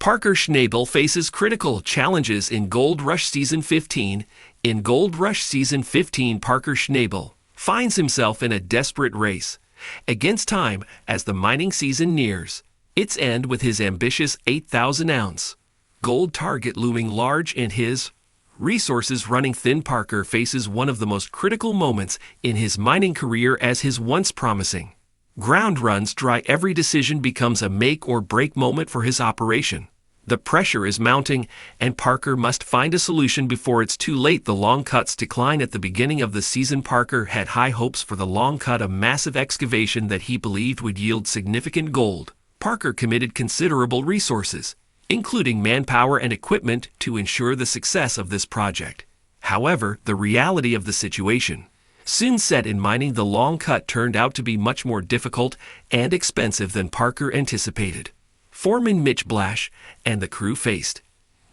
Parker Schnabel faces critical challenges in Gold Rush Season 15. In Gold Rush Season 15, Parker Schnabel finds himself in a desperate race against time as the mining season nears its end, with his ambitious 8,000-ounce gold target looming large and his resources running thin. Parker faces one of the most critical moments in his mining career as his once promising ground runs dry. Every decision becomes a make-or-break moment for his operation. The pressure is mounting, and Parker must find a solution before it's too late. The long cuts decline. At the beginning of the season, Parker had high hopes for the long cut, a massive excavation that he believed would yield significant gold. Parker committed considerable resources, including manpower and equipment, to ensure the success of this project. However, the reality of the situation soon set in. Mining the long cut turned out to be much more difficult and expensive than Parker anticipated. Foreman Mitch Blash and the crew faced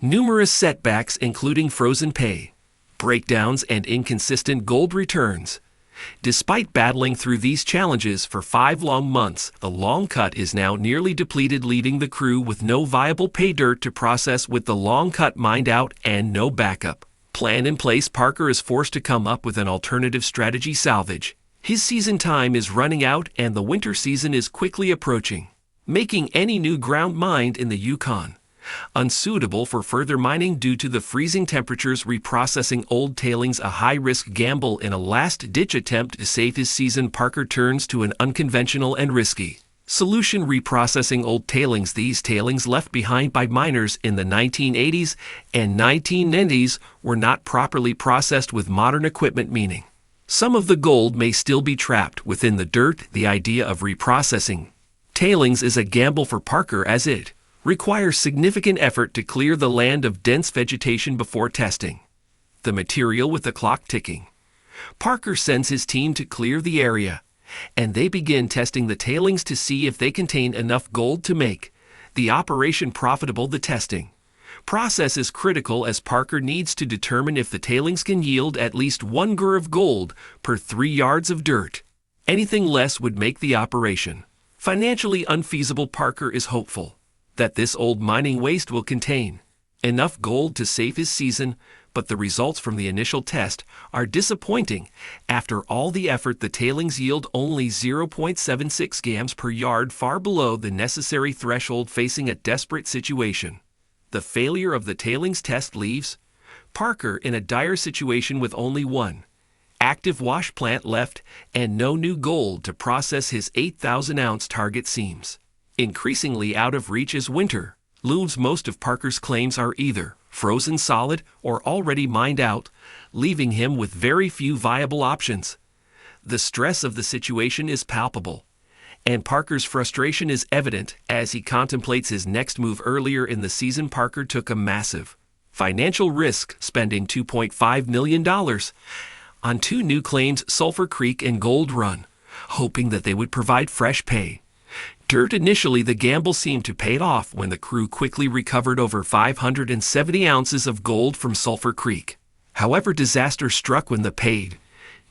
numerous setbacks, including frozen pay, breakdowns, and inconsistent gold returns. Despite battling through these challenges for 5 long months, the long cut is now nearly depleted, leaving the crew with no viable pay dirt to process. With the long cut mined out and no backup plan in place, Parker is forced to come up with an alternative strategy: salvage. His season time is running out and the winter season is quickly approaching, making any new ground mined in the Yukon unsuitable for further mining due to the freezing temperatures. Reprocessing old tailings, a high-risk gamble in a last-ditch attempt to save his season, Parker turns to an unconventional and risky solution: reprocessing old tailings. These tailings, left behind by miners in the 1980s and 1990s, were not properly processed with modern equipment, meaning some of the gold may still be trapped within the dirt. The idea of reprocessing tailings is a gamble for Parker, as it requires significant effort to clear the land of dense vegetation before testing the material. With the clock ticking, Parker sends his team to clear the area, and they begin testing the tailings to see if they contain enough gold to make the operation profitable. The testing process is critical, as Parker needs to determine if the tailings can yield at least 1 gur of gold per 3 yards of dirt. Anything less would make the operation financially unfeasible. Parker is hopeful that this old mining waste will contain enough gold to save his season, but the results from the initial test are disappointing. After all the effort, the tailings yield only 0.76 grams per yard, far below the necessary threshold. Facing a desperate situation, the failure of the tailings test leaves Parker in a dire situation with only one active wash plant left and no new gold to process. His 8,000-ounce target seems increasingly out of reach as winter looms. Most of Parker's claims are either frozen solid or already mined out, leaving him with very few viable options. The stress of the situation is palpable, and Parker's frustration is evident as he contemplates his next move. Earlier in the season, Parker took a massive financial risk, spending $2.5 million on 2 new claims, Sulphur Creek and Gold Run, hoping that they would provide fresh pay dirt. Initially, the gamble seemed to pay off when the crew quickly recovered over 570 ounces of gold from Sulphur Creek. However, disaster struck when the paid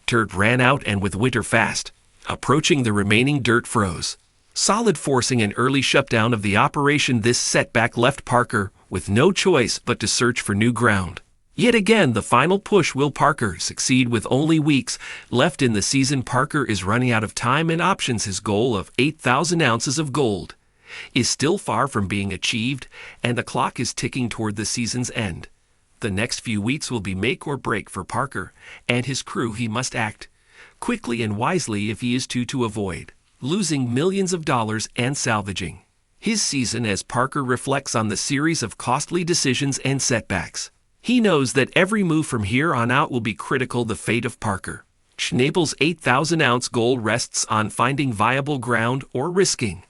dirt ran out, and with winter fast approaching, the remaining dirt froze solid, forcing an early shutdown of the operation. This setback left Parker with no choice but to search for new ground. Yet again, the final push. Will Parker succeed? With only weeks left in the season, Parker is running out of time and options. His goal of 8,000 ounces of gold is still far from being achieved, and the clock is ticking toward the season's end. The next few weeks will be make or break for Parker and his crew. He must act quickly and wisely if he is to avoid losing millions of dollars and salvaging his season. As Parker reflects on the series of costly decisions and setbacks, he knows that every move from here on out will be critical. The fate of Parker Schnabel's 8,000-ounce goal rests on finding viable ground or risking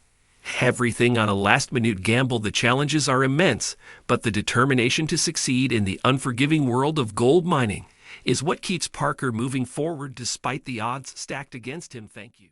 everything on a last-minute gamble. The challenges are immense, but the determination to succeed in the unforgiving world of gold mining is what keeps Parker moving forward despite the odds stacked against him. Thank you.